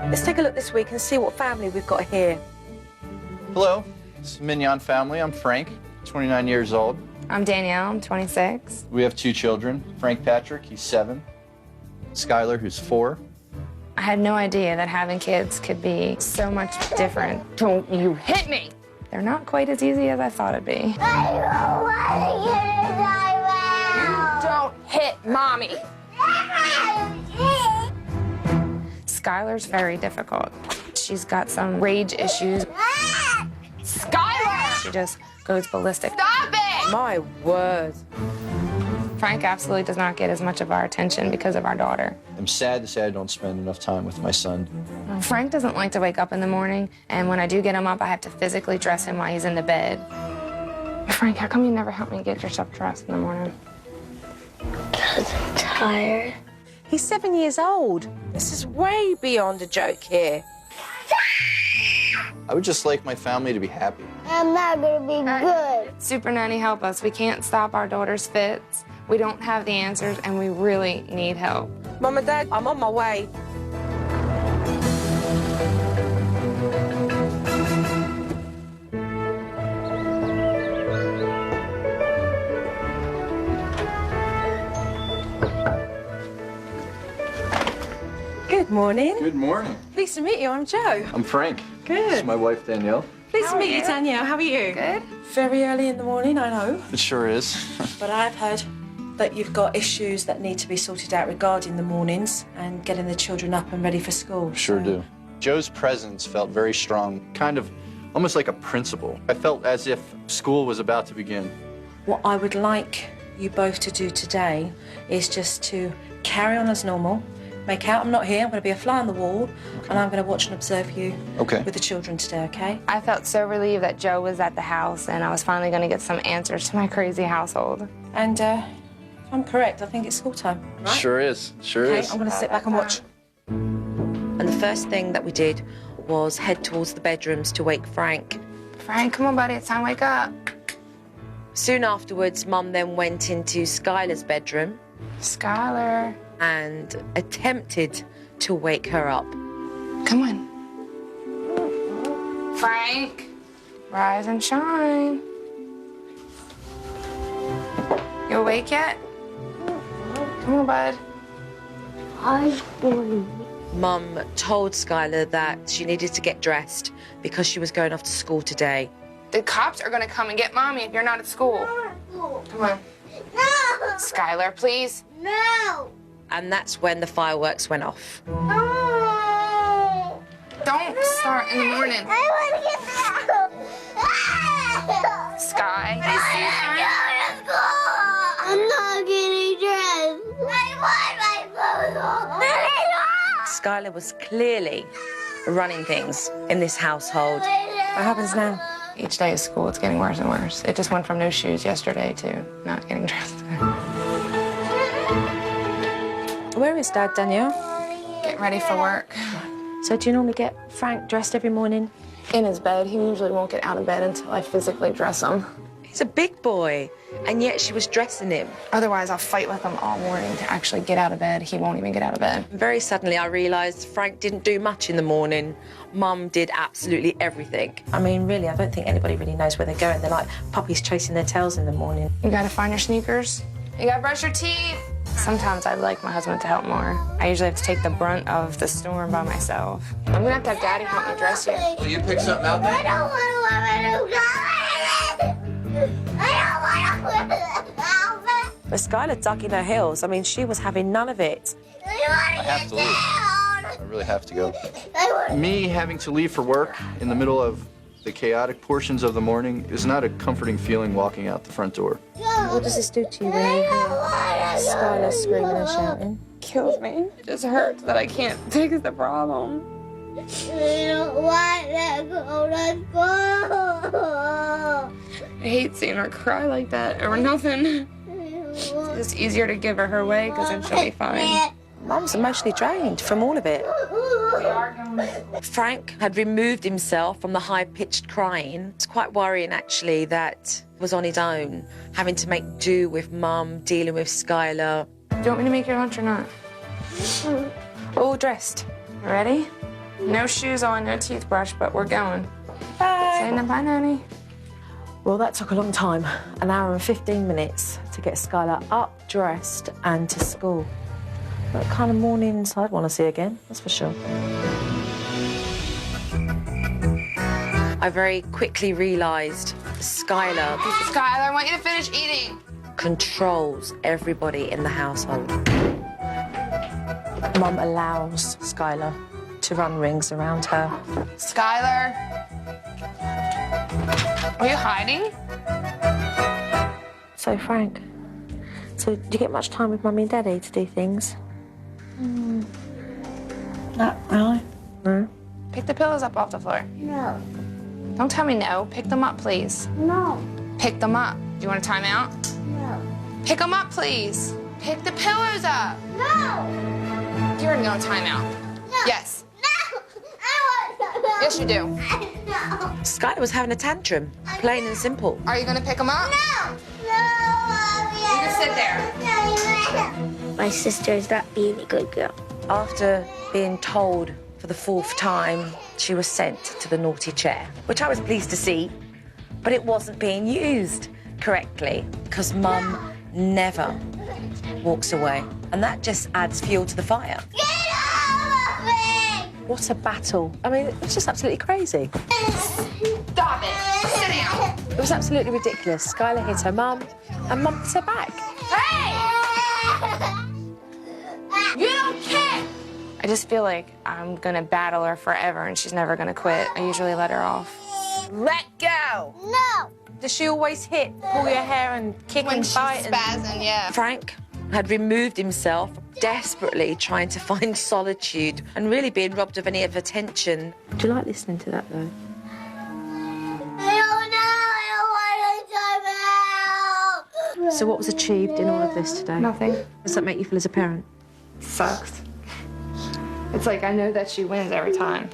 Let's take a look this week and see what family we've got here. Hello, this is Minyon Family. I'm Frank, 29 years old. I'm Danielle, I'm 26. We have 2 children. Frank Patrick, he's 7. Skylar, who's 4. I had no idea that having kids could be so much different. Don't you hit me! They're not quite as easy as I thought it'd be. Don't hit Mommy! Skylar's very difficult. She's got some rage issues. Skylar! She just goes ballistic. Stop it! My word. Frank absolutely does not get as much of our attention because of our daughter. I'm sad to say I don't spend enough time with my son. Frank doesn't like to wake up in the morning, and when I do get him up, I have to physically dress him while he's in the bed. Frank, how come you never help me get yourself dressed in the morning? Because I'm tired. He's 7 years old. This is way beyond a joke here. I would just like my family to be happy. I'm not gonna be good. Supernanny, help us. We can't stop our daughter's fits. We don't have the answers, and we really need help. Mum and Dad, I'm on my way. Good morning. Good morning. Pleased to meet you. I'm Jo. I'm Frank. Good. This is my wife, Danielle. Pleased to meet you, Danielle. How are you? Good. Very early in the morning, I know. It sure is. But I've heard that you've got issues that need to be sorted out regarding the mornings and getting the children up and ready for school. Sure do. Joe's presence felt very strong, kind of almost like a principal. I felt as if school was about to begin. What I would like you both to do today is just to carry on as normal. Make out I'm not here. I'm going to be a fly on the wall, and I'm going to watch and observe you with the children today, okay? I felt so relieved that Joe was at the house, and I was finally going to get some answers to my crazy household. And if I'm correct, I think it's school time, right? Sure is. Sure Okay, is. I'm going to sit back and watch. And the first thing that we did was head towards the bedrooms to wake Frank. Frank, come on, buddy. It's time to wake up. Soon afterwards, Mum then went into Skylar's bedroom Skylar. and attempted to wake her up. Come on. Frank, rise and shine. You awake yet? Come on, bud. I'm boring. Mum told Skylar that she needed to get dressed because she was going off to school today. The cops are gonna come and get Mommy if you're not at school. Come on. No! Skylar, please. No! And that's when the fireworks went off. No! Don't start in the morning. I want to get out! Sky. I'm not getting dressed. I want my clothes. Skylar was clearly running things in this household. What happens now? Each day of school, it's getting worse and worse. It just went from no shoes yesterday to not getting dressed. Where is Dad, Danielle? Get ready for work. So do you normally get Frank dressed every morning? In his bed. He usually won't get out of bed until I physically dress him. He's a big boy, and yet she was dressing him. Otherwise, I'll fight with him all morning to actually get out of bed. He won't even get out of bed. Very suddenly, I realised Frank didn't do much in the morning. Mum did absolutely everything. I mean, really, I don't think anybody really knows where they're going. They're like puppies chasing their tails in the morning. You gotta find your sneakers. You gotta brush your teeth. Sometimes I'd like my husband to help more. I usually have to take the brunt of the storm by myself. I'm gonna have to have Daddy help me dress you. Will you pick something out I there? don't want to wear my new outfit. I don't want to wear the outfit. But Skylar dug in her heels. I mean, she was having none of it. I want I have to leave. I really have to go. I want Me having to leave for work in the middle of the chaotic portions of the morning is not a comforting feeling walking out the front door. What does this do to you when you hear Skylar screaming and shouting? Kills me. It just hurts that I can't fix the problem. I don't want to go. Let's go. I hate seeing her cry like that over nothing. It's easier to give her way because then she'll be fine. Mum's emotionally drained from all of it. We are going. Frank had removed himself from the high-pitched crying. It's quite worrying, actually, that he was on his own, having to make do with Mum, dealing with Skylar. Do you want me to make your lunch or not? All dressed. Ready? No shoes on, no toothbrush, but we're going. Bye. Saying bye, Nanny. Well, that took a long time, an hour and 15 minutes to get Skylar up, dressed, and to school. But the kind of mornings I'd want to see again, that's for sure. I very quickly realised Skylar Skylar, I want you to finish eating. controls everybody in the household. Mum allows Skylar to run rings around her. Skylar. Are you hiding? So, Frank, do you get much time with Mummy and Daddy to do things? Not really. No? Pick the pillows up off the floor. No. Don't tell me no. Pick them up, please. No. Pick them up. Do you want a timeout? No. Pick them up, please. Pick the pillows up. No. You're gonna go on timeout. No. Yes. No. I want to. Yes, you do. No. Skylar was having a tantrum, plain and simple. Are you gonna pick them up? No. No, Mommy. You can sit there. My sister is not being a good girl. After being told for the 4th time, she was sent to the naughty chair, which I was pleased to see, but it wasn't being used correctly because Mum never walks away, and that just adds fuel to the fire. Get off of me! What a battle. I mean, it's just absolutely crazy. Stop it. Sit down. It was absolutely ridiculous. Skylar hit her mum, and Mum hit her back. Hey! You don't care. I just feel like I'm gonna battle her forever and she's never gonna quit. I usually let her off. Let go! No. Does she always hit, pull your hair and kick When and she's fight? spazzing, yeah. Frank had removed himself, desperately trying to find solitude and really being robbed of any of attention. Do you like listening to that, though? So what was achieved in all of this today? Nothing. Does that make you feel as a parent? Sucks. It's like I know that she wins every time.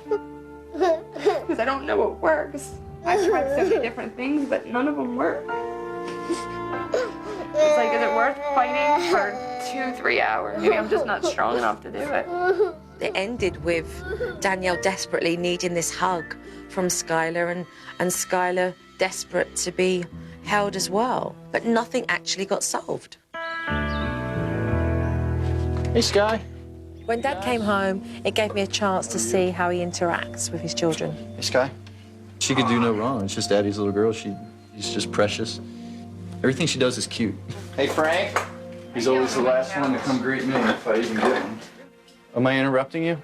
Because I don't know what works. I've tried so many different things, but none of them work. It's like, is it worth fighting for 2-3 hours? Maybe I'm just not strong enough to do it. It ended with Danielle desperately needing this hug from Skylar and Skylar desperate to be held as well. But nothing actually got solved. Hey, Sky. When Dad came home, it gave me a chance to see how he interacts with his children. Hey, Sky. She could do no wrong. It's just Daddy's little girl. She's just precious. Everything she does is cute. Hey, Frank. He's always the last one to come greet me if I even get one. Am I interrupting you?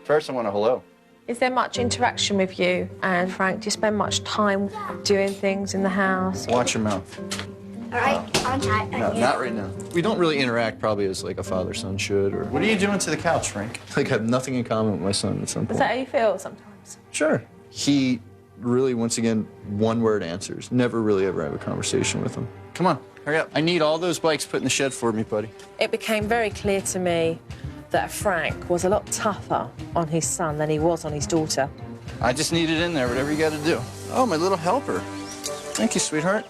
First, I want a hello. Is there much interaction with you and Frank? Do you spend much time doing things in the house? Watch your mouth. All right, on time. No, not right now. We don't really interact probably as like a father-son should. Or what are you doing to the couch, Frank? Like I have nothing in common with my son at some point. Is that how you feel sometimes? Sure. He really, once again, one-word answers. Never really ever have a conversation with him. Come on, hurry up. I need all those bikes put in the shed for me, buddy. It became very clear to me that Frank was a lot tougher on his son than he was on his daughter. I just need it in there, whatever you got to do. Oh, my little helper. Thank you, sweetheart.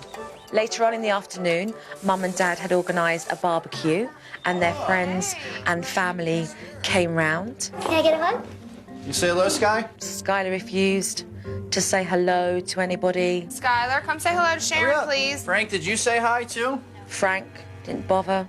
Later on in the afternoon, Mum and Dad had organised a barbecue and their friends and family came round. Can I get a hug? You say hello, Sky? Skylar refused to say hello to anybody. Skylar, come say hello to Sharon, please. Frank, did you say hi, too? Frank didn't bother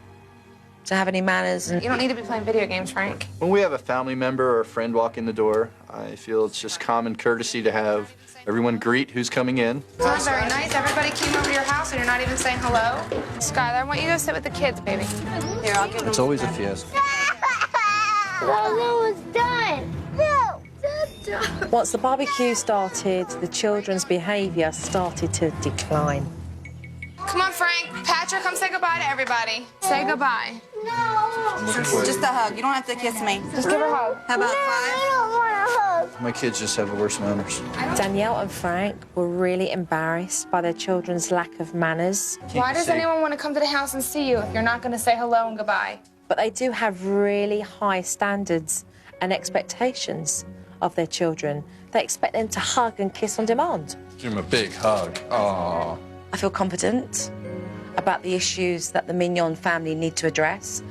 to have any manners. And You don't need to be playing video games, Frank. When we have a family member or a friend walk in the door, I feel it's just common courtesy to have everyone greet who's coming in. It's not very nice. Everybody came over to your house and you're not even saying hello. Skylar, I want you to go sit with the kids, baby. Here, I'll give them. It's always a fiesta. No, was done. No, it's done. once the barbecue started, the children's behaviour started to decline. Come on, Frank. Patrick, come say goodbye to everybody. Say goodbye. No. Just a hug. You don't have to kiss me. Just give her a hug. How about I don't want a hug. My kids just have the worst manners. Danielle and Frank were really embarrassed by their children's lack of manners, Why does anyone want to come to the house and see you if you're not going to say hello and goodbye? but they do have really high standards and expectations of their children. They expect them to hug and kiss on demand. Give him a big hug. Aww. I feel confident about the issues that the Minyon family need to address,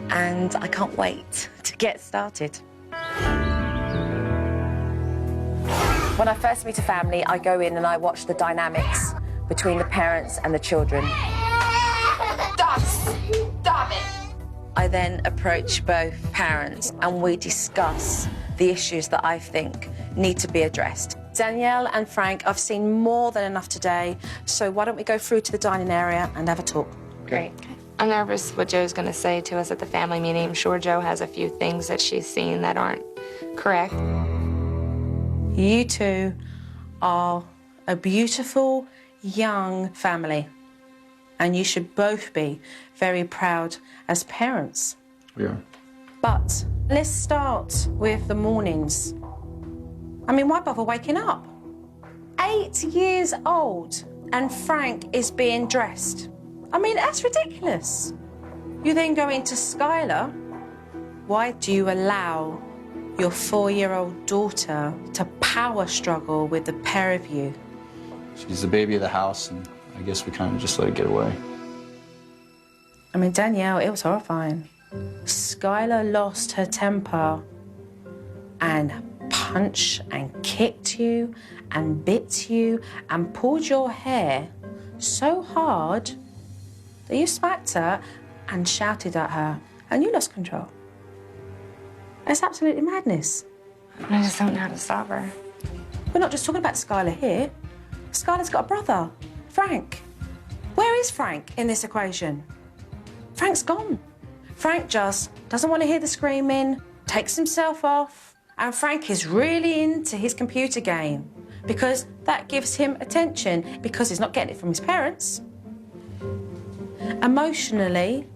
and I can't wait to get started. When I first meet a family, I go in and I watch the dynamics between the parents and the children. Stop it. I then approach both parents and we discuss the issues that I think need to be addressed. Danielle and Frank, I've seen more than enough today, so why don't we go through to the dining area and have a talk? Great. I'm nervous what Joe's going to say to us at the family meeting. I'm sure Joe has a few things that she's seen that aren't correct. You two are a beautiful, young family, and you should both be very proud as parents. We are. But let's start with the mornings. I mean, why bother waking up? 8 years old, and Frank is being dressed. I mean, that's ridiculous. You then go into Skylar. Why do you allow your 4-year-old daughter to power struggle with the pair of you? She's the baby of the house, and I guess we kind of just let it get away. I mean, Danielle, it was horrifying. Skylar lost her temper and punched and kicked you and bit you and pulled your hair so hard that you smacked her and shouted at her and you lost control. It's absolutely madness. I just don't know how to stop her. We're not just talking about Skylar here. Skylar's got a brother, Frank. Where is Frank in this equation? Frank's gone. Frank just doesn't want to hear the screaming, takes himself off, and Frank is really into his computer game because that gives him attention because he's not getting it from his parents. Emotionally,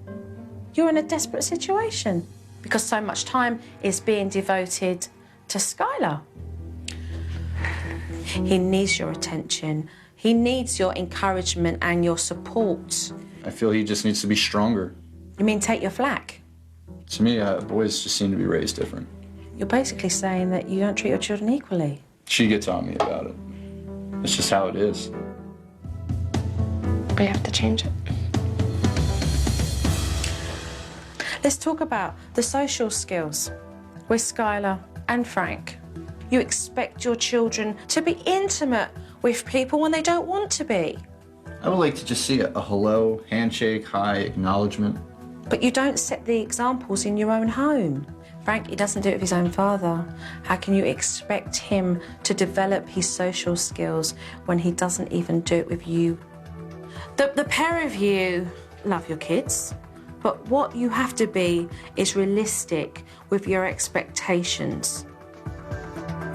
you're in a desperate situation because so much time is being devoted to Skylar. He needs your attention. He needs your encouragement and your support. I feel he just needs to be stronger. You mean take your flak? To me, boys just seem to be raised different. You're basically saying that you don't treat your children equally. She gets on me about it. It's just how it is. We have to change it. Let's talk about the social skills with Skylar and Frank. You expect your children to be intimate with people when they don't want to be. I would like to just see a hello, handshake, hi, acknowledgement. But you don't set the examples in your own home. Frank, he doesn't do it with his own father. How can you expect him to develop his social skills when he doesn't even do it with you? The pair of you love your kids, but what you have to be is realistic with your expectations.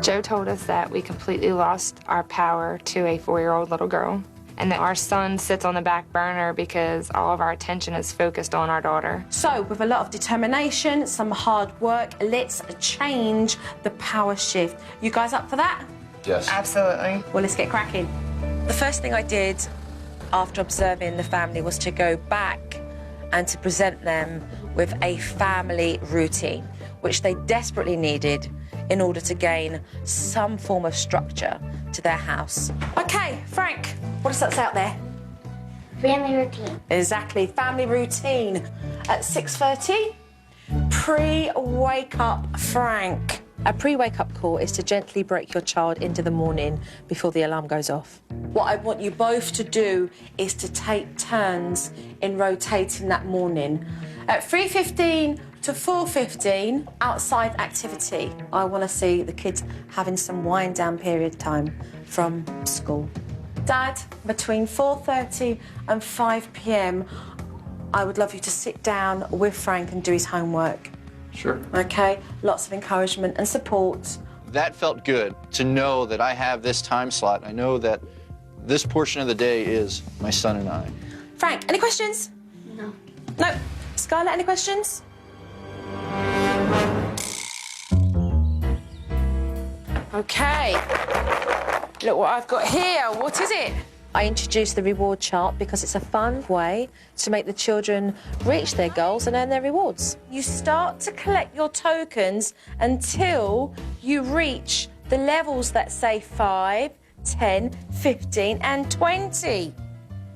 Joe told us that we completely lost our power to a 4-year-old little girl, and that our son sits on the back burner because all of our attention is focused on our daughter. So, with a lot of determination, some hard work, let's change the power shift. You guys up for that? Yes. Absolutely. Well, let's get cracking. The first thing I did after observing the family was to go back and to present them with a family routine, which they desperately needed in order to gain some form of structure to their house. Okay, Frank, what does that say out there? Family routine. Exactly, family routine. At 6:30, pre-wake up Frank. A pre-wake up call is to gently break your child into the morning before the alarm goes off. What I want you both to do is to take turns in rotating that morning. At 3:15 to 4:15, outside activity. I want to see the kids having some wind down period time from school. Dad, between 4:30 and 5 p.m, I would love you to sit down with Frank and do his homework. Sure. Okay? Lots of encouragement and support. That felt good to know that I have this time slot. I know that this portion of the day is my son and I. Frank, any questions? No. No. Skylar, any questions? Okay. Look what I've got here. What is it? I introduced the reward chart because it's a fun way to make the children reach their goals and earn their rewards. You start to collect your tokens until you reach the levels that say 5, 10, 15 and 20.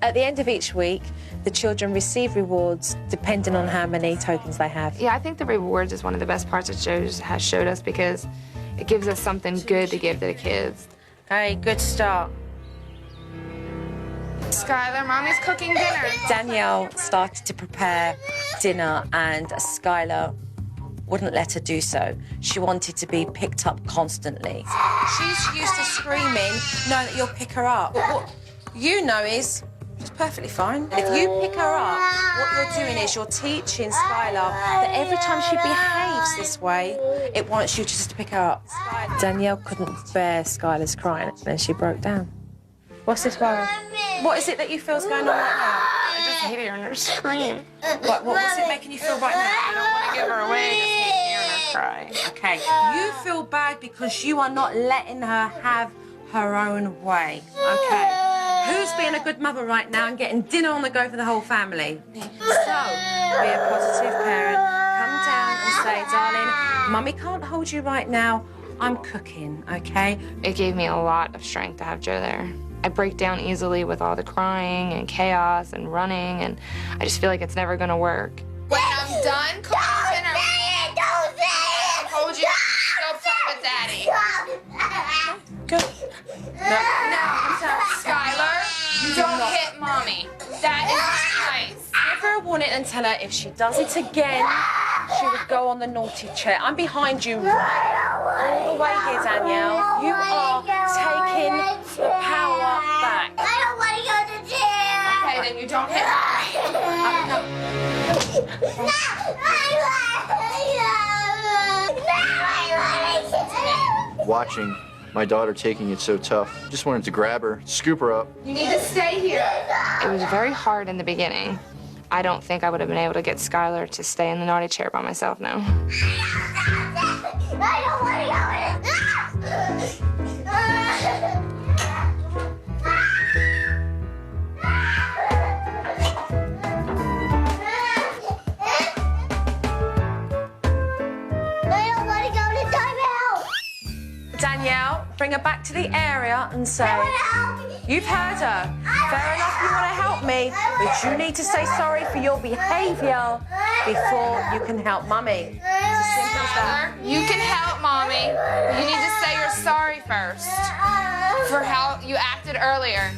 At the end of each week, the children receive rewards depending on how many tokens they have. Yeah, I think the rewards is one of the best parts that Joe has showed us because it gives us something good to give to the kids. Hey, good start. Skylar, Mommy's cooking dinner. Danielle started to prepare dinner and Skylar wouldn't let her do so. She wanted to be picked up constantly. She's used to screaming, knowing that you'll pick her up. What you know is it's perfectly fine. And if you pick her up, what you're doing is you're teaching Skylar that every time she behaves this way, it wants you just to pick her up. Danielle couldn't bear Skylar's crying and she broke down. What's this worry? What is it that you feel's going on right now? I just hate hearing her scream. What's it making you feel right now? I don't want to give her away. I just hate hearing her cry. Okay, you feel bad because you are not letting her have her own way. Okay. Who's being a good mother right now and getting dinner on the go for the whole family? So, be a positive parent. Come down and say, darling, Mummy can't hold you right now. I'm cooking, okay? It gave me a lot of strength to have Joe there. I break down easily with all the crying and chaos and running, and I just feel like it's never gonna work. When I'm done cooking dinner, Don't say it! hold you, go play with Daddy. Good. No, Skylar, you don't hit Mommy. That is nice. give her a warning and tell her if she does it again, she would go on the naughty chair. I'm behind you all the way here, Danielle. You are taking the power back. I don't want to go to jail! Okay, then you don't hit Mommy. Watching my daughter taking it so tough, just wanted to grab her, scoop her up. You need to stay here. It was very hard in the beginning. I don't think I would have been able to get Skylar to stay in the naughty chair by myself now. I don't want to go Danielle, bring her back to the area and say, you've heard her. Fair enough, you want to help me, but you need to say sorry for your behaviour before you can help Mummy. It's as simple as that. You can help Mommy, but you need to say you're sorry first for how you acted earlier.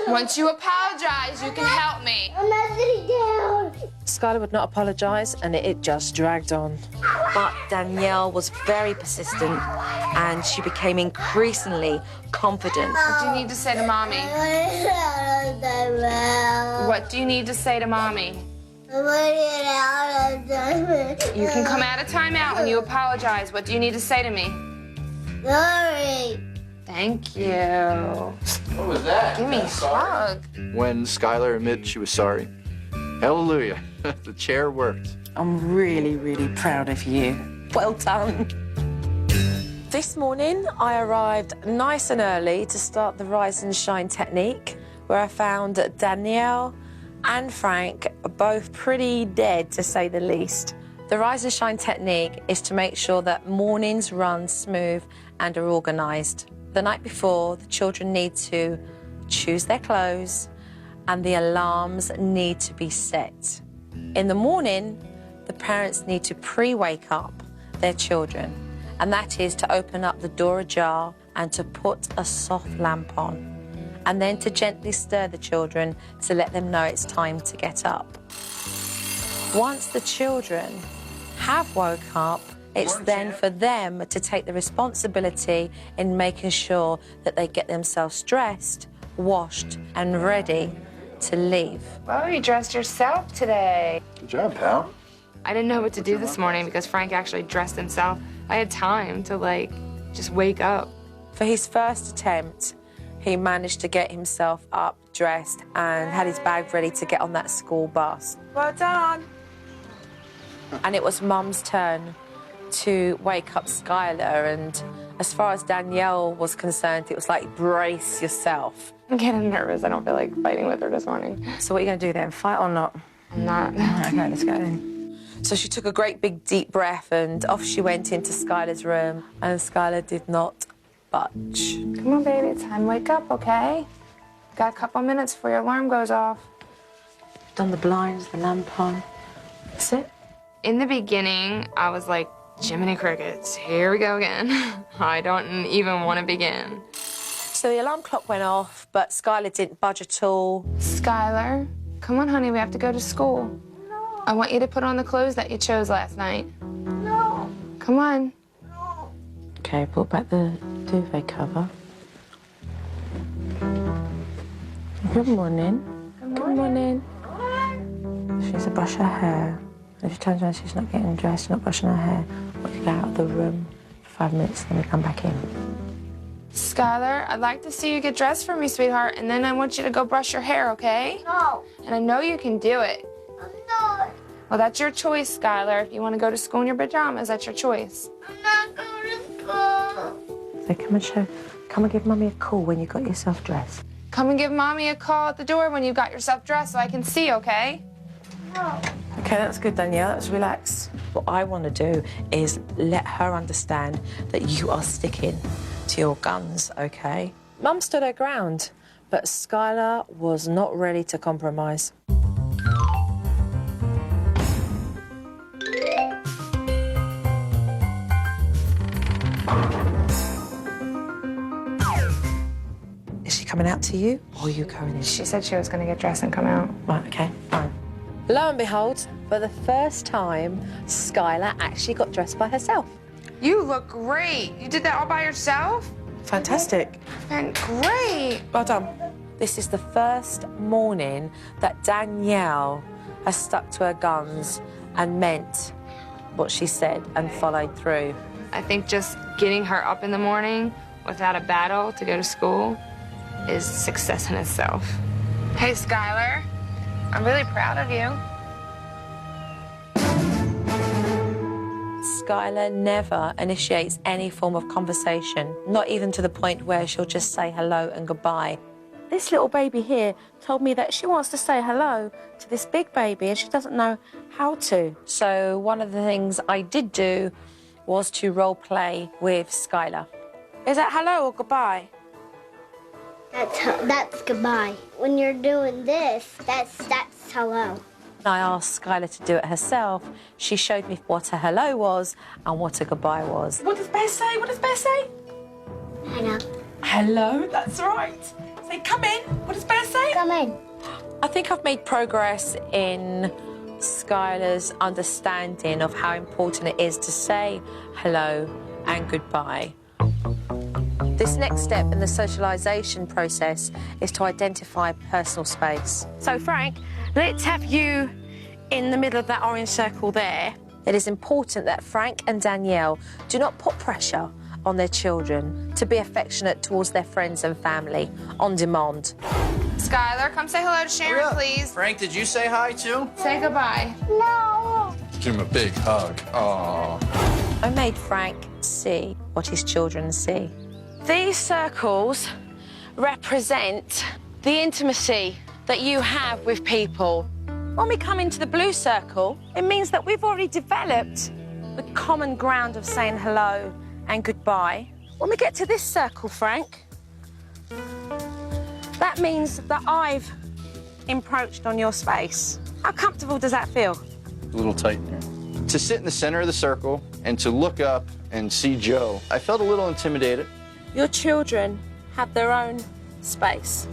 Once you apologize, you can help me. I'm not sitting down. Skylar would not apologise and it just dragged on. But Danielle was very persistent and she became increasingly confident. What do you need to say to Mommy? What do you need to say to Mommy? You can come out of timeout when you apologize. What do you need to say to me? Sorry. Thank you. What was that? Give me a hug. When Skylar admitted she was sorry. Hallelujah. The chair worked. I'm really, really proud of you. Well done. This morning, I arrived nice and early to start the Rise and Shine technique, where I found Danielle and Frank both pretty dead, to say the least. The Rise and Shine technique is to make sure that mornings run smooth and are organised. The night before, the children need to choose their clothes and the alarms need to be set. In the morning, the parents need to pre-wake up their children, and that is to open up the door ajar and to put a soft lamp on, and then to gently stir the children to let them know it's time to get up. Once the children have woke up, it's then for them to take the responsibility in making sure that they get themselves dressed, washed, and ready to leave. Well, you dressed yourself today. Good job, pal. I didn't know what to do this morning because Frank actually dressed himself. I had time to, just wake up. For his first attempt, he managed to get himself up, dressed, and had his bag ready to get on that school bus. Well done. And it was Mum's turn to wake up Skylar, and as far as Danielle was concerned, it was like, brace yourself. I'm getting nervous. I don't feel like fighting with her this morning. So what are you going to do then, fight or not? I'm not. Okay, let's go then. So she took a great big deep breath and off she went into Skylar's room, and Skylar did not budge. Come on, baby, it's time to wake up, okay? Got a couple minutes before your alarm goes off. Done the blinds, the lamp on. That's it. In the beginning, I was like, Jiminy Crickets, here we go again. I don't even want to begin. So the alarm clock went off, but Skylar didn't budge at all. Skylar, come on, honey, we have to go to school. No. I want you to put on the clothes that you chose last night. No. Come on. No. Okay, put back the duvet cover. Good morning. Good morning. She needs to brush her hair. If she turns around, she's not getting dressed, not brushing her hair. We can go out of the room for 5 minutes, then we come back in. Skylar, I'd like to see you get dressed for me, sweetheart, and then I want you to go brush your hair, okay? No. And I know you can do it. I'm not. Well, that's your choice, Skylar. If you want to go to school in your pajamas, that's your choice. I'm not going to school. So come and give Mummy a call when you got yourself dressed. Come and give Mommy a call at the door when you got yourself dressed so I can see, okay? No. Okay, that's good, Danielle. Let's relax. What I want to do is let her understand that you are sticking to your guns, okay? Mum stood her ground, but Skylar was not ready to compromise. Is she coming out to you, or are you going in? She said she was going to get dressed and come out. Right, okay, fine. Lo and behold, for the first time, Skylar actually got dressed by herself. You look great. You did that all by yourself? Fantastic. And great. Well done. This is the first morning that Danielle has stuck to her guns and meant what she said and followed through. I think just getting her up in the morning without a battle to go to school is success in itself. Hey, Skylar, I'm really proud of you. Skylar never initiates any form of conversation, not even to the point where she'll just say hello and goodbye. This little baby here told me that she wants to say hello to this big baby and she doesn't know how to. So one of the things I did do was to role play with Skylar. Is that hello or goodbye? That's goodbye. When you're doing this, that's hello. I asked Skylar to do it herself. She showed me what a hello was and what a goodbye was. What does Bear say? What does Bear say? Hello. Hello, that's right. Say, come in. What does Bear say? Come in. I think I've made progress in Skylar's understanding of how important it is to say hello and goodbye. This next step in the socialisation process is to identify personal space. So, Frank, let's have you in the middle of that orange circle there. It is important that Frank and Danielle do not put pressure on their children to be affectionate towards their friends and family on demand. Skylar, come say hello to Sharon, please. Frank, did you say hi too? Say goodbye. No. Give him a big hug. Aww. I made Frank see what his children see. These circles represent the intimacy that you have with people. When we come into the blue circle, it means that we've already developed the common ground of saying hello and goodbye. When we get to this circle, Frank, that means that I've encroached on your space. How comfortable does that feel? A little tight in there. To sit in the center of the circle and to look up and see Joe, I felt a little intimidated. Your children have their own space.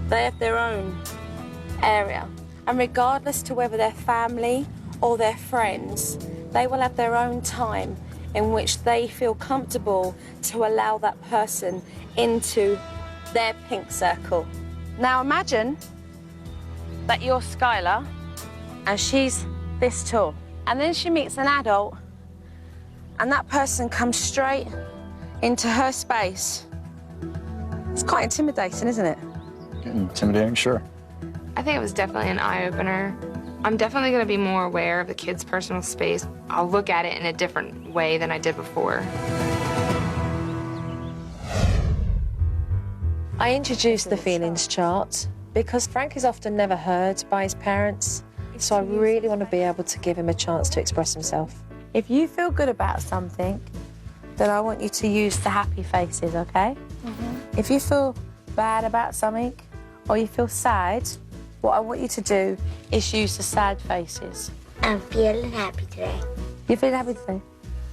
They have their own area. And regardless to whether they're family or they're friends, they will have their own time in which they feel comfortable to allow that person into their pink circle. Now imagine that you're Skylar and she's this tall. And then she meets an adult and that person comes straight into her space. It's quite intimidating, isn't it? Intimidating, sure. I think it was definitely an eye-opener. I'm definitely going to be more aware of the kids' personal space. I'll look at it in a different way than I did before. I introduced the feelings chart because Frank is often never heard by his parents, so I really want to be able to give him a chance to express himself. If you feel good about something, then I want you to use the happy faces, okay? If you feel bad about something or you feel sad, what I want you to do is use the sad faces. I'm feeling happy today. You feel happy today?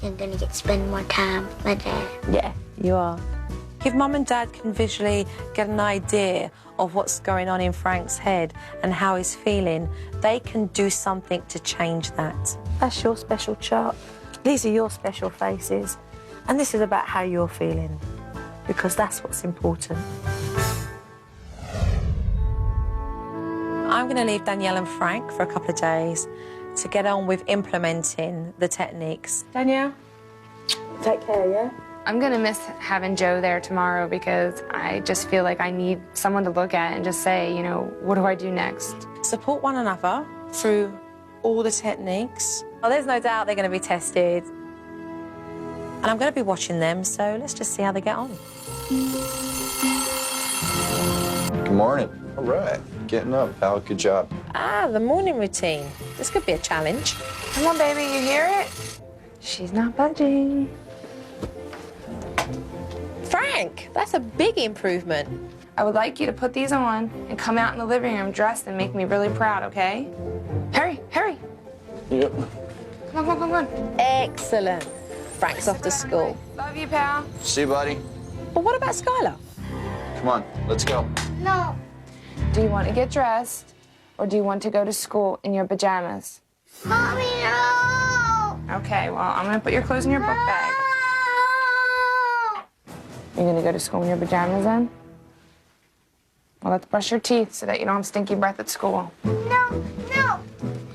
I'm gonna get to spend more time with my dad. Yeah, you are. If Mum and Dad can visually get an idea of what's going on in Frank's head and how he's feeling, they can do something to change that. That's your special chart. These are your special faces. And this is about how you're feeling, because that's what's important. I'm going to leave Danielle and Frank for a couple of days to get on with implementing the techniques. Danielle, take care, yeah? I'm gonna miss having Joe there tomorrow because I just feel like I need someone to look at and just say, you know, what do I do next? Support one another through all the techniques. Well, there's no doubt they're going to be tested. And I'm going to be watching them, so let's just see how they get on. Good morning. All right. Getting up, pal. Good job. Ah, the morning routine. This could be a challenge. Come on, baby, you hear it? She's not budging. Frank, that's a big improvement. I would like you to put these on and come out in the living room dressed and make me really proud, okay? Hurry, hurry. Yep. Come on, come on, come on. Excellent. Frank's off to school. Love you, pal. See you, buddy. But what about Skylar? Come on, let's go. No. Do you want to get dressed or do you want to go to school in your pajamas? Mommy, no. Okay, well, I'm going to put your clothes in your book bag. You're going to go to school in your pajamas then? Well, let's brush your teeth so that you don't have stinky breath at school. No, no.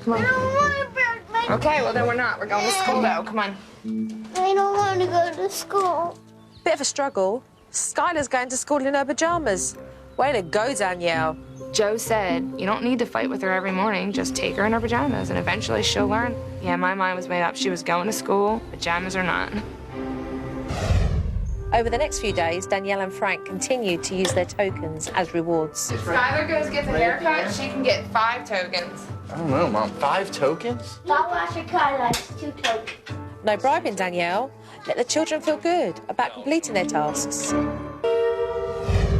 Come on. I don't want to brush my Okay, well, then we're not. We're going to school, though. Come on. I don't want to go to school. Bit of a struggle. Skylar's going to school in her pajamas. Way to go, Danielle. Joe said, you don't need to fight with her every morning. Just take her in her pajamas, and eventually she'll learn. Yeah, my mind was made up. She was going to school, pajamas or not. Over the next few days, Danielle and Frank continued to use their tokens as rewards. If Skylar goes gets a haircut, she can get 5 tokens. I don't know, Mom. 5 tokens? Stop washing car lights, 2 tokens. No bribing, Danielle. Let the children feel good about completing their tasks.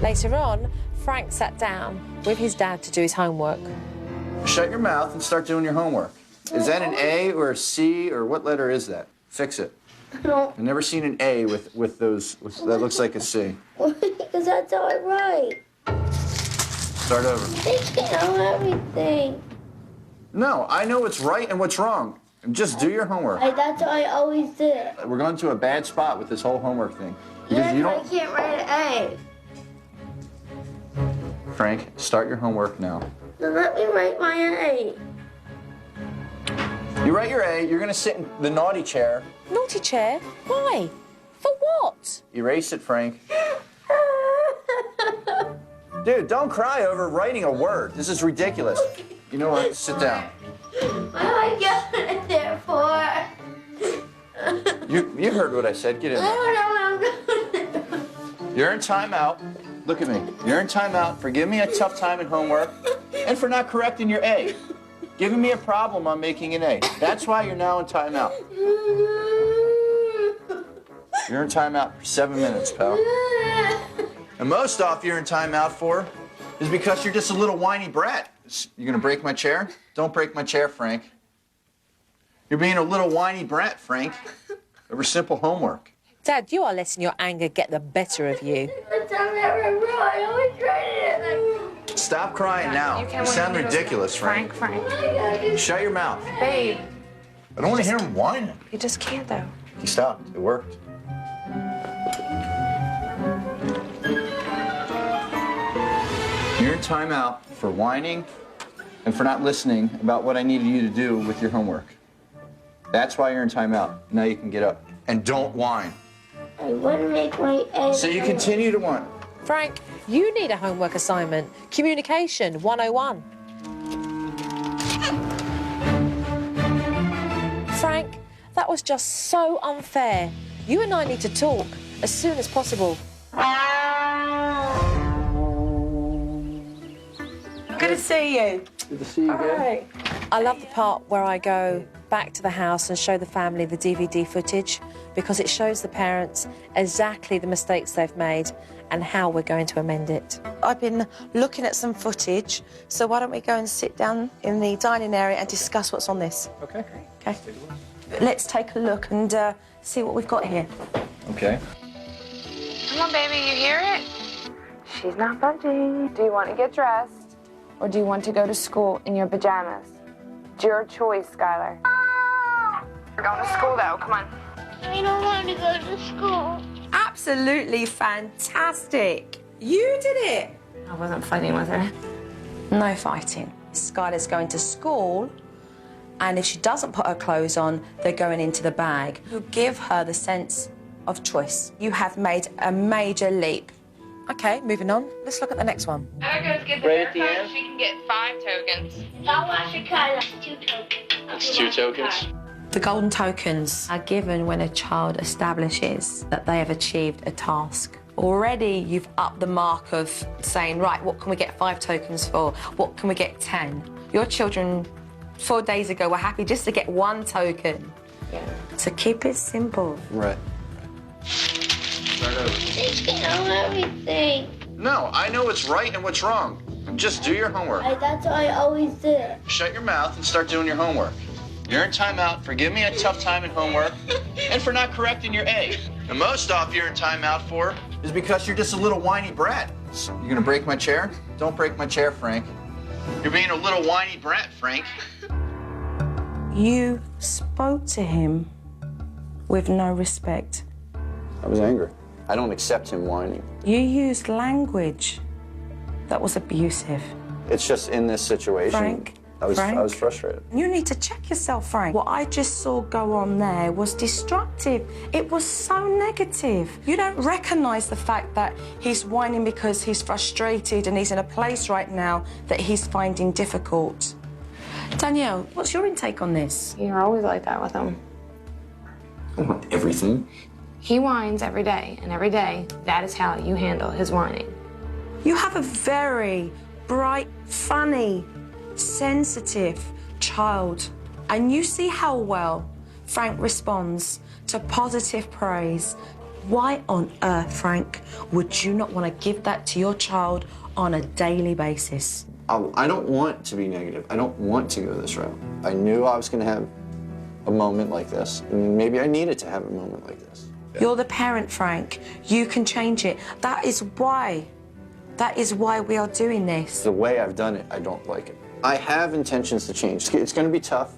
Later on, Frank sat down with his dad to do his homework. Shut your mouth and start doing your homework. Is that an A or a C or what letter is that? Fix it. No. I've never seen an A with those, that looks like a C. Because that's how I write. Start over. They can't know everything. No, I know what's right and what's wrong. Just do your homework. That's how I always did it. We're going to a bad spot with this whole homework thing. Because Yes, you I don't... can't write an Frank, start your homework now. A. Then let me write my A. You write your A, you're going to sit in the naughty chair. Naughty chair? Why? For what? Erase it, Frank. Dude, don't cry over writing a word. This is ridiculous. You know what? Sit down. What am I getting it there for? You heard what I said. Get in I there. don't know what I'm going to do. You're in timeout. Look at me. You're in timeout for giving me a tough time in homework and for not correcting your A. Giving me a problem on making an A. That's why you're now in timeout. You're in timeout for 7 minutes, pal. And most off you're in timeout for is because you're just a little whiny brat. You're gonna break my chair? Don't break my chair, Frank. You're being a little whiny brat, Frank, over simple homework. Dad, you are letting your anger get the better of you. That's how I always write it. Stop crying now. You sound ridiculous, Frank. Frank. Shut your mouth. Babe. I don't want to hear him whining. You just can't, though. He stopped. It worked. You're in timeout for whining and for not listening about what I needed you to do with your homework. That's why you're in timeout. Now you can get up. And don't whine. I want to make my A. So you continue to whine. Frank, you need a homework assignment. Communication 101. Frank, that was just so unfair. You and I need to talk as soon as possible. Good to see you. Good to see you again. Right. I love the part where I go back to the house and show the family the DVD footage because it shows the parents exactly the mistakes they've made and how we're going to amend it. I've been looking at some footage, so why don't we go and sit down in the dining area and discuss what's on this? Okay. Okay. Let's take a look and see what we've got here. Okay. I'm Come on, baby, you hear it? She's not budging. Do you want to get dressed, or do you want to go to school in your pajamas? It's your choice, Skylar. We're going to school, though. Come on. I don't want to go to school. Absolutely fantastic. You did it. I wasn't fighting with her. No fighting. Skylar's going to school, and if she doesn't put her clothes on, they're going into the bag. You give her the sense of choice. You have made a major leap. Okay, moving on. Let's look at the next one. I goes get the haircut. She can get 5 tokens. I want to cut us 2 tokens. It's 2 tokens. The golden tokens are given when a child establishes that they have achieved a task. Already you've upped the mark of saying, right, what can we get 5 tokens for? What can we get 10? Your children 4 days ago were happy just to get 1 token. Yeah. So keep it simple. Right. Taking on everything. No, I know what's right and what's wrong. Just do your homework. That's what I always did. Shut your mouth and start doing your homework. You're in timeout for giving me a tough time in homework and for not correcting your A. And most off you're in timeout for is because you're just a little whiny brat. You're gonna break my chair? Don't break my chair, Frank. You're being a little whiny brat, Frank. You spoke to him with no respect. I was angry. I don't accept him whining. You used language that was abusive. It's just in this situation. Frank, I was frustrated. You need to check yourself, Frank. What I just saw go on there was destructive. It was so negative. You don't recognise the fact that he's whining because he's frustrated and he's in a place right now that he's finding difficult. Danielle, what's your intake on this? You're always like that with him. I don't want everything. He whines every day, and every day, that is how you handle his whining. You have a very bright, funny, sensitive child, and you see how well Frank responds to positive praise. Why on earth, Frank, would you not want to give that to your child on a daily basis? I don't want to be negative. I don't want to go this route. I knew I was going to have a moment like this, and maybe I needed to have a moment like this. You're the parent, Frank. You can change it. That is why we are doing this. The way I've done it, I don't like it. I have intentions to change. It's going to be tough,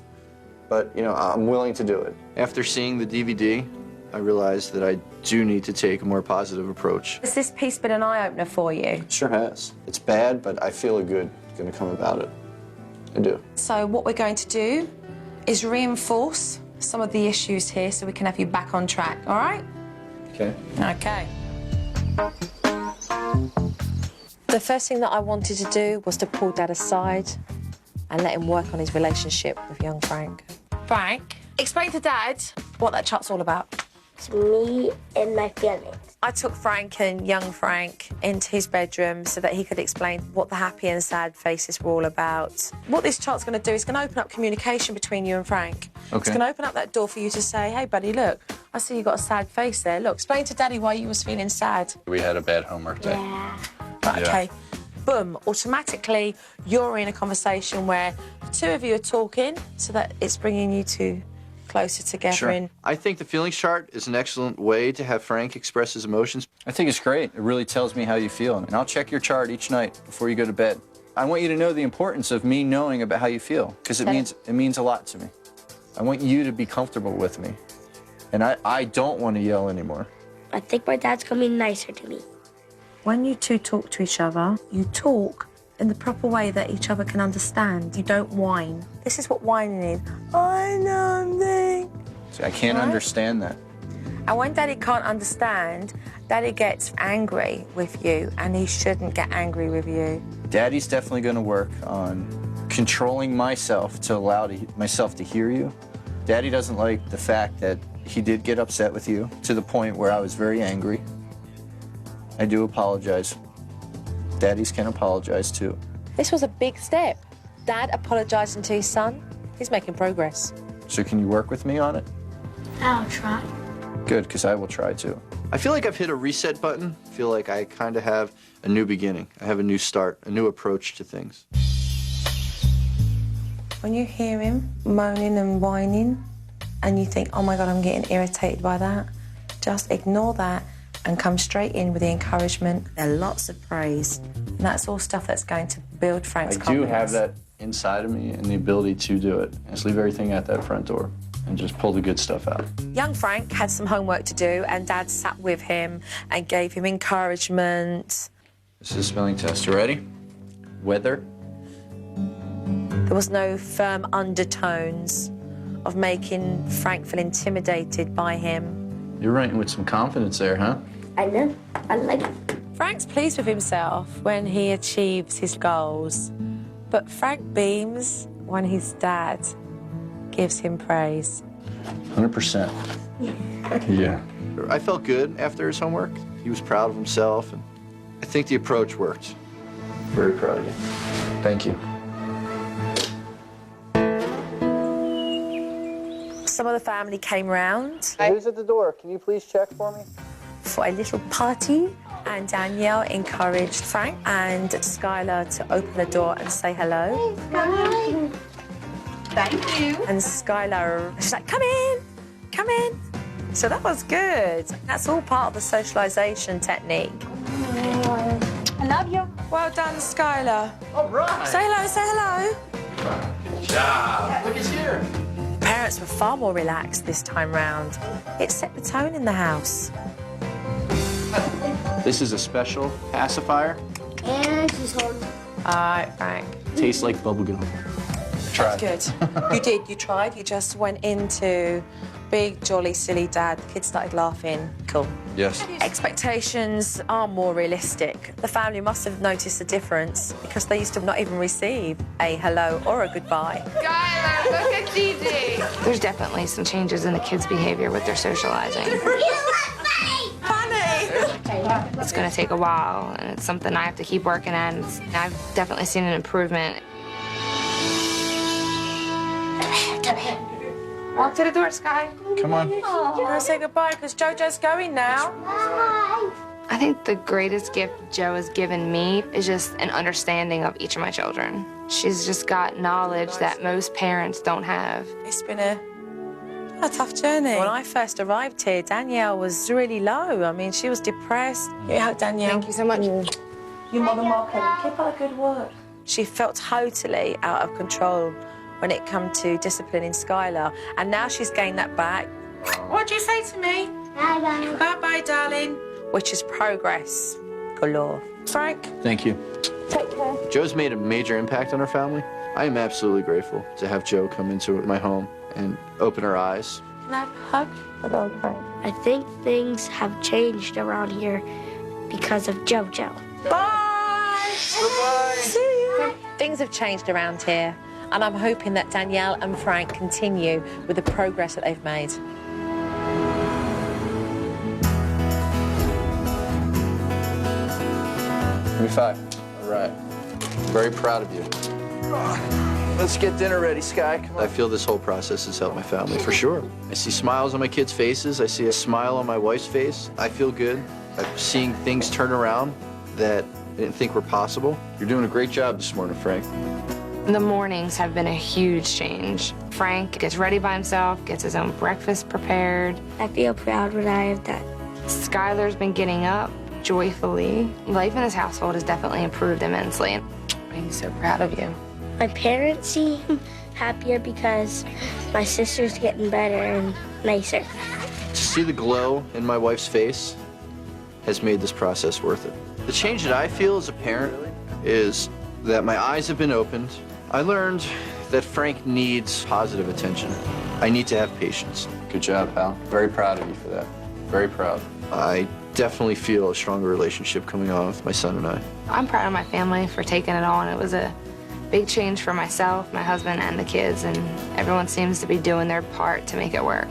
but, you know, I'm willing to do it. After seeing the DVD, I realized that I do need to take a more positive approach. Has this piece been an eye-opener for you? It sure has. It's bad, but I feel a good going to come about it. I do. So what we're going to do is reinforce some of the issues here so we can have you back on track, all right? Okay. Okay. The first thing that I wanted to do was to pull Dad aside and let him work on his relationship with young Frank. Frank, explain to Dad what that chart's all about. It's me and my feelings. I took Frank and young Frank into his bedroom so that he could explain what the happy and sad faces were all about. What this chart's going to do is going to open up communication between you and Frank. Okay. It's going to open up that door for you to say, hey, buddy, look, I see you got a sad face there. Look, explain to Daddy why you was feeling sad. We had a bad homework day. Yeah. Right, Yeah. OK. Boom. Automatically, you're in a conversation where the 2 of you are talking so that it's bringing you two closer together. Sure. I think the feelings chart is an excellent way to have Frank express his emotions. I think it's great. It really tells me how you feel. And I'll check your chart each night before you go to bed. I want you to know the importance of me knowing about how you feel, because it means a lot to me. I want you to be comfortable with me. And I don't want to yell anymore. I think my dad's gonna be nicer to me. When you two talk to each other, you talk in the proper way that each other can understand. You don't whine. This is what whining is. I know something. See, I can't understand that. And when Daddy can't understand, Daddy gets angry with you, and he shouldn't get angry with you. Daddy's definitely going to work on controlling myself to allow myself to hear you. Daddy doesn't like the fact that he did get upset with you to the point where I was very angry. I do apologize. Daddies can apologize too. This was a big step. Dad apologising to his son. He's making progress. So can you work with me on it? I'll try. Good, because I will try too. I feel like I've hit a reset button. I feel like I kind of have a new beginning. I have a new start, a new approach to things. When you hear him moaning and whining and you think, oh my God, I'm getting irritated by that, just ignore that and come straight in with the encouragement and lots of praise. And that's all stuff that's going to build Frank's confidence. I do have that inside of me and the ability to do it. Just leave everything at that front door and just pull the good stuff out. Young Frank had some homework to do, and Dad sat with him and gave him encouragement. This is a spelling test. You ready? Weather. There was no firm undertones of making Frank feel intimidated by him. You're writing with some confidence there, huh? I know. I like it. Frank's pleased with himself when he achieves his goals, but Frank beams when his dad gives him praise. 100%. Yeah. I felt good after his homework. He was proud of himself, and I think the approach worked. Very proud of you. Thank you. Some of the family came round. Who's at the door? Can you please check for me? For a little party, and Danielle encouraged Frank and Skylar to open the door and say hello. Hi. Thank you. And Skylar, she's like, come in, come in. So that was good. That's all part of the socialization technique. I love you. Well done, Skylar. All right. Say hello, say hello. Good job. Look, it's here. Parents were far more relaxed this time round. It set the tone in the house. This is a special pacifier. And she's holding. All right, Frank. Tastes like bubblegum. Try. Good. You did, you tried. You just went into big, jolly, silly dad. The kids started laughing. Cool. Yes. Expectations are more realistic. The family must have noticed a difference because they used to not even receive a hello or a goodbye. Skylar, look at Gigi. There's definitely some changes in the kids' behavior with their socializing. You look funny. Funny! It's going to take a while, and it's something I have to keep working at. And I've definitely seen an improvement. Come here. Walk to the door, Sky. Come on. You want to say goodbye because JoJo's going now. Bye. I think the greatest gift Joe has given me is just an understanding of each of my children. She's just got knowledge that most parents don't have. It's been a tough journey. When I first arrived here, Danielle was really low. I mean, she was depressed. Yeah, Danielle. Thank you so much. You're more than welcome. Keep up the good work. She felt totally out of control when it came to disciplining Skylar, and now she's gained that back. What'd you say to me? Bye-bye. Bye-bye, darling. Which is progress galore. Frank? Thank you. Take care. Joe's made a major impact on our family. I am absolutely grateful to have Joe come into my home and open her eyes. Can I have a hug? Hello, Frank. I think things have changed around here because of JoJo. Bye! Bye-bye. See you. Things have changed around here, and I'm hoping that Danielle and Frank continue with the progress that they've made. Give me 5. All right. Very proud of you. Let's get dinner ready, Sky. Come on. I feel this whole process has helped my family, for sure. I see smiles on my kids' faces. I see a smile on my wife's face. I feel good. I'm seeing things turn around that I didn't think were possible. You're doing a great job this morning, Frank. The mornings have been a huge change. Frank gets ready by himself, gets his own breakfast prepared. I feel proud when I have done. Skylar's been getting up joyfully. Life in this household has definitely improved immensely. I'm so proud of you. My parents seem happier because my sister's getting better and nicer. To see the glow in my wife's face has made this process worth it. The change that I feel as a parent is that my eyes have been opened. I learned that Frank needs positive attention. I need to have patience. Good job, pal. Very proud of you for that. Very proud. I definitely feel a stronger relationship coming on with my son and I. I'm proud of my family for taking it on. It was a big change for myself, my husband, and the kids, and everyone seems to be doing their part to make it work.